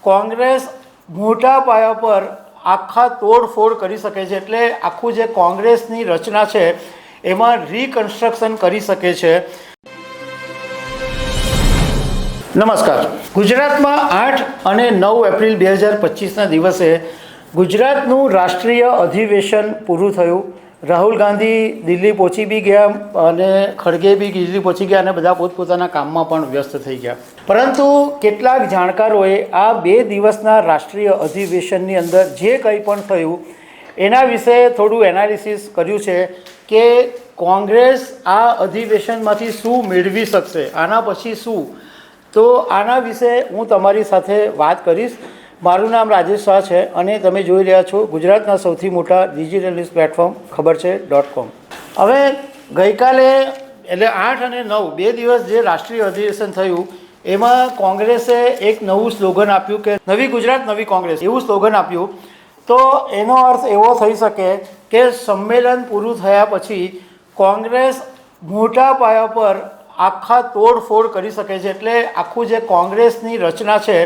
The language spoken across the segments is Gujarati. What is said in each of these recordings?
કોંગ્રેસ મોટા પાયા પર આખા તોડફોડ કરી શકે છે, એટલે આખું જે કોંગ્રેસની રચના છે એમાં રિકન્સ્ટ્રક્શન કરી શકે છે. નમસ્કાર. ગુજરાતમાં 8 અને 9 એપ્રિલ 2025ના દિવસે ગુજરાતનું રાષ્ટ્રીય અધિવેશન પૂરું થયું. રાહુલ ગાંધી દિલ્હી પહોંચી બી ગયા અને ખડગે બી દિલ્હી પહોંચી ગયા અને બધા પોતપોતાના કામમાં પણ વ્યસ્ત થઈ ગયા. પરંતુ કેટલાક જાણકારોએ આ 2 દિવસના રાષ્ટ્રીય અધિવેશનની અંદર જે કંઈ પણ થયું એના વિશે થોડું એનાલિસિસ કર્યું છે કે કોંગ્રેસ આ અધિવેશનમાંથી શું મેળવી શકશે, આના પછી શું. તો આના વિશે હું તમારી સાથે વાત કરીશ. મારું નામ રાજેશ શાહ છે અને તમે જોઈ રહ્યા છો ગુજરાતના સૌથી મોટા ડિજિટલ ન્યૂઝ પ્લેટફોર્મ ખબર છે .com. હવે ગઈકાલે એટલે 8 અને 9 2 દિવસ જે રાષ્ટ્રીય અધિવેશન થયું એમાં કોંગ્રેસે એક નવું સ્લોગન આપ્યું કે નવી ગુજરાત નવી કોંગ્રેસ એવું સ્લોગન આપ્યું. તો એનો અર્થ એવો થઈ શકે કે સંમેલન પૂરું થયા પછી કોંગ્રેસ મોટા પાયા પર આખા તોડફોડ કરી શકે છે, એટલે આખું જે કોંગ્રેસની રચના છે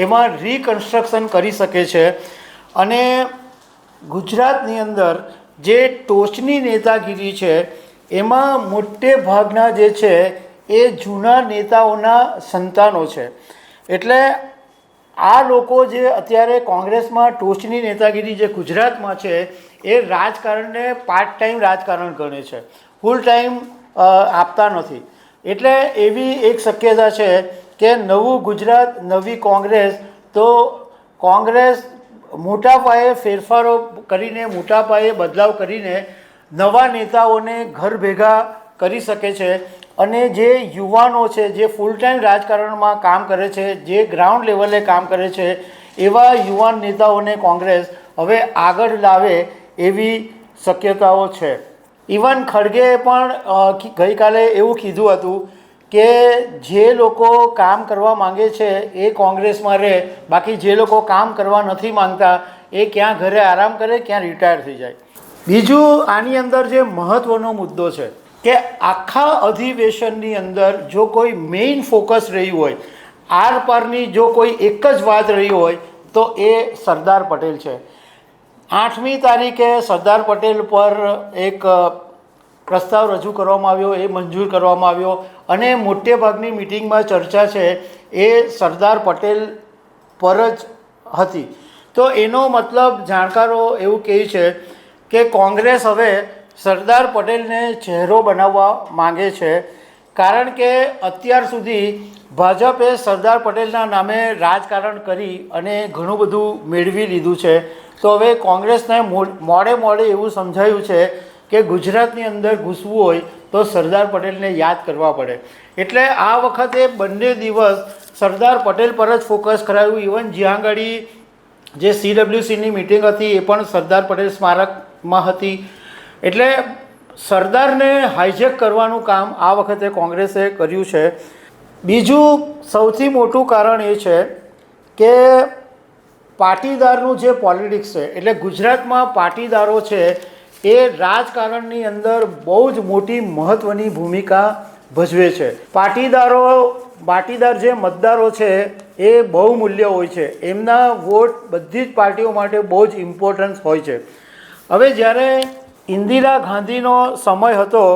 એમાં રિકન્સ્ટ્રક્શન કરી શકે છે. અને ગુજરાતની અંદર જે ટોચની નેતાગીરી છે એમાં મોટે ભાગના જે છે એ જૂના નેતાઓના સંતાનો છે. એટલે આ લોકો જે અત્યારે કોંગ્રેસમાં ટોચની નેતાગીરી જે ગુજરાતમાં છે એ રાજકારણને પાર્ટ ટાઈમ રાજકારણ ગણે છે, ફૂલ ટાઈમ આપતા નથી. એટલે એવી એક શક્યતા છે કે નવું ગુજરાત નવી કોંગ્રેસ, તો કોંગ્રેસ મોટા પાયે ફેરફારો કરીને મોટા પાયે બદલાવ કરીને નવા નેતાઓને ઘર ભેગા કરી શકે છે. અને જે યુવાનો છે જે ફૂલ ટાઈમ રાજકારણમાં કામ કરે છે, જે ગ્રાઉન્ડ લેવલે કામ કરે છે એવા યુવાન નેતાઓને કોંગ્રેસ હવે આગળ લાવે એવી શક્યતાઓ છે. ઇવન ખડગેએ પણ ગઈકાલે એવું કીધું હતું કે જે લોકો કામ કરવા માંગે છે એ કોંગ્રેસમાં રહે, બાકી જે લોકો કામ કરવા નથી માંગતા એ ક્યાં ઘરે આરામ કરે, ક્યાં રિટાયર થઈ જાય. બીજું આની અંદર જે મહત્ત્વનો મુદ્દો છે કે આખા અધિવેશનની અંદર જો કોઈ મેઇન ફોકસ રહ્યું હોય, આર પારની જો કોઈ એક જ વાત રહી હોય તો એ સરદાર પટેલ છે. 8મી તારીખે સરદાર પટેલ પર એક પ્રસ્તાવ રજૂ કરવામાં આવ્યો, એ મંજૂર કરવામાં આવ્યો અને મોટે ભાગની મિટિંગમાં ચર્ચા છે એ સરદાર પટેલ પર જ હતી. તો એનો મતલબ જાણકારો એવું કહે છે કે કોંગ્રેસ હવે સરદાર પટેલને ચહેરો બનાવવા માંગે છે, કારણ કે અત્યાર સુધી ભાજપે સરદાર પટેલના નામે રાજકારણ કરી અને ઘણું બધું મેળવી લીધું છે. તો હવે કોંગ્રેસને મોડે એવું સમજાયું છે કે ગુજરાતની અંદર ઘૂસવું હોય તો સરદાર પટેલને યાદ કરવા પડે. એટલે આ વખતે બંને દિવસ સરદાર પટેલ પર જ ફોકસ કરાયું. ઇવન જ્યાં આગળ જે CWCની મિટિંગ હતી એ પણ સરદાર પટેલ સ્મારકમાં હતી. એટલે સરદારને હાઇજેક કરવાનું કામ આ વખતે કોંગ્રેસે કર્યું છે. બીજું સૌથી મોટું કારણ એ છે કે પાટીદારનું જે પોલિટિક્સ છે, એટલે ગુજરાતમાં પાટીદારો છે એ રાજકારણની અંદર બહુ જ મોટી મહત્ત્વની ભૂમિકા ભજવે છે. પાટીદાર જે મતદારો છે એ બહુ મૂલ્ય હોય છે, એમના વોટ બધી જ પાર્ટીઓ માટે બહુ જ ઇમ્પોર્ટન્સ હોય છે. હવે જ્યારે ઇન્દિરા ગાંધીનો સમય હતો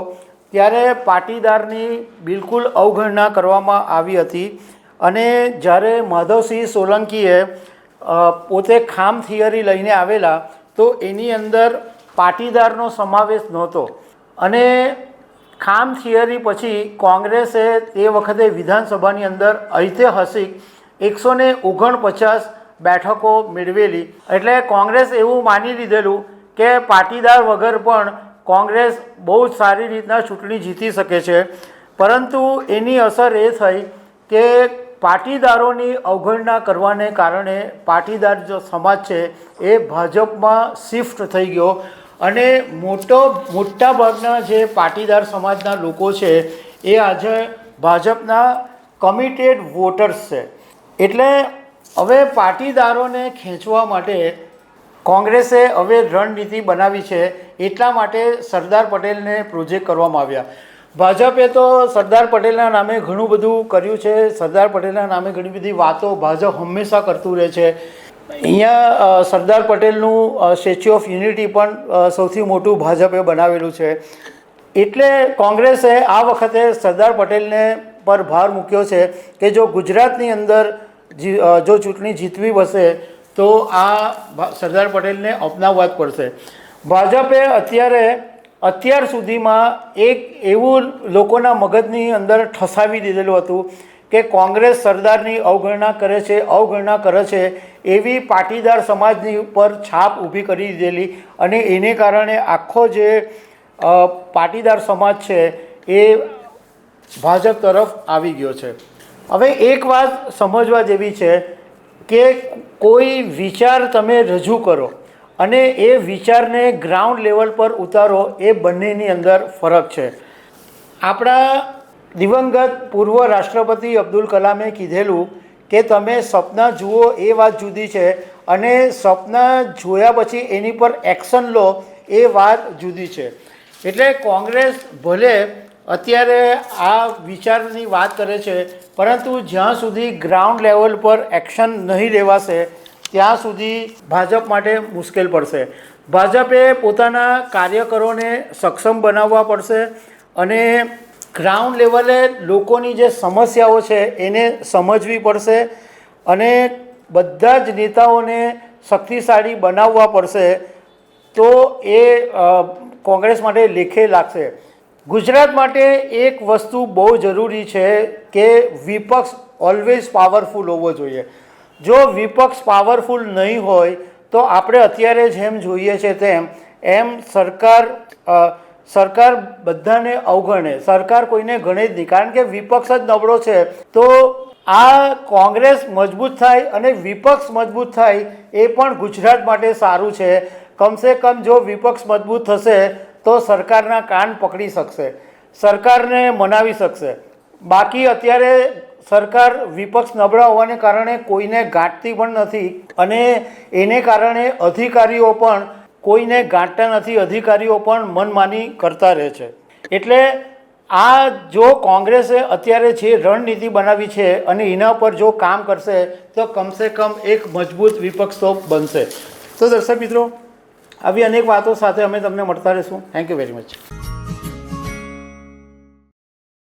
ત્યારે પાટીદારની બિલકુલ અવગણના કરવામાં આવી હતી અને જ્યારે માધવસિંહ સોલંકીએ પોતે ખામ થિયરી લઈને આવેલા તો એની અંદર પાટીદારનો સમાવેશ નહોતો. અને ખામ થિયરી પછી કોંગ્રેસે તે વખતે વિધાનસભાની અંદર ઐતિહાસિક 149 બેઠકો મેળવેલી. એટલે કોંગ્રેસ એવું માની લીધેલું કે પાટીદાર વગર પણ કોંગ્રેસ બહુ જ સારી રીતના ચૂંટણી જીતી શકે છે. પરંતુ એની અસર એ થઈ કે પાટીદારોની અવગણના કરવાને કારણે પાટીદાર જો સમાજ છે એ ભાજપમાં શિફ્ટ થઈ ગયો અને મોટા ભાગના જે પાટીદાર સમાજના લોકો છે એ આજે ભાજપના કમિટેડ વોટર્સ છે. એટલે હવે પાટીદારોને ખેંચવા માટે કોંગ્રેસે હવે રણનીતિ બનાવી છે. એટલા માટે સરદાર પટેલને પ્રોજેક્ટ કરવામાં આવ્યા. ભાજપે તો સરદાર પટેલના નામે ઘણું બધું કર્યું છે. સરદાર પટેલના નામે ઘણી બધી વાતો ભાજપ હંમેશા કરતું રહે છે. અહીંયા સરદાર પટેલનું સ્ટેચ્યુ ઓફ યુનિટી પણ સૌથી મોટું ભાજપે બનાવેલું છે. એટલે કોંગ્રેસે આ વખતે સરદાર પટેલને પર ભાર મૂક્યો છે કે જો ગુજરાતની અંદર જો ચૂંટણી જીતવી હશે તો આ સરદાર પટેલને અપનાવવા જ પડશે. ભાજપે અત્યાર સુધીમાં એક એવું લોકોના મગજની અંદર ઠસાવી દીધેલું હતું કે કોંગ્રેસ સરદારની અવગણના કરે છે એવી પાટીદાર સમાજની ઉપર છાપ ઊભી કરી દીધેલી, અને એને કારણે આખો જે પાટીદાર સમાજ છે એ ભાજપ તરફ આવી ગયો છે. હવે એક વાત સમજવા જેવી છે કે કોઈ વિચાર તમે રજૂ કરો અને એ વિચારને ગ્રાઉન્ડ લેવલ પર ઉતારો, એ બંનેની અંદર ફરક છે. આપણા દિવંગત પૂર્વ રાષ્ટ્રપતિ અબ્દુલ કલામે કીધેલું કે તમે સપના જુઓ એ વાત જુદી છે અને સપના જોયા પછી એની પર એક્શન લો એ વાત જુદી છે. એટલે કોંગ્રેસ ભલે અત્યારે આ વિચારની વાત કરે છે, પરંતુ જ્યાં સુધી ગ્રાઉન્ડ લેવલ પર એક્શન નહીં લેવાશે ત્યાં સુધી ભાજપ માટે મુશ્કેલ પડશે. ભાજપે પોતાના કાર્યકરોને સક્ષમ બનાવવા પડશે અને ગ્રાઉન્ડ લેવલે લોકોની જે સમસ્યાઓ છે એને સમજવી પડશે અને બધા જ નેતાઓને શક્તિશાળી બનાવવા પડશે. તો એ કોંગ્રેસ માટે લેખે લાગશે. ગુજરાત માટે એક વસ્તુ બહુ જરૂરી છે કે વિપક્ષ ઓલવેઝ પાવરફુલ હોવો જોઈએ. જો વિપક્ષ પાવરફુલ નહીં હોય તો આપણે અત્યારે જેમ જોઈએ છે એમ સરકાર બધાને અવગણે, સરકાર કોઈને ગણે જ નહીં, કારણ કે વિપક્ષ જ નબળો છે. તો આ કોંગ્રેસ મજબૂત થાય અને વિપક્ષ મજબૂત થાય એ પણ ગુજરાત માટે સારું છે. કમસે કમ જો વિપક્ષ મજબૂત થશે તો સરકારના કાન પકડી શકશે, સરકારને મનાવી શકશે. બાકી અત્યારે સરકાર વિપક્ષ નબળા હોવાને કારણે કોઈને ગાંઠતી પણ નથી અને એને કારણે અધિકારીઓ પણ કોઈને ગાંઠતા નથી, અધિકારીઓ પણ મનમાની કરતા રહે છે. એટલે આ જો કોંગ્રેસે અત્યારે જે રણનીતિ બનાવી છે અને એના પર જો કામ કરશે તો કમસે કમ એક મજબૂત વિપક્ષ તો બનશે. તો દર્શક મિત્રો, આવી અનેક વાતો સાથે અમે તમને મળતા રહીશું. Thank you very much.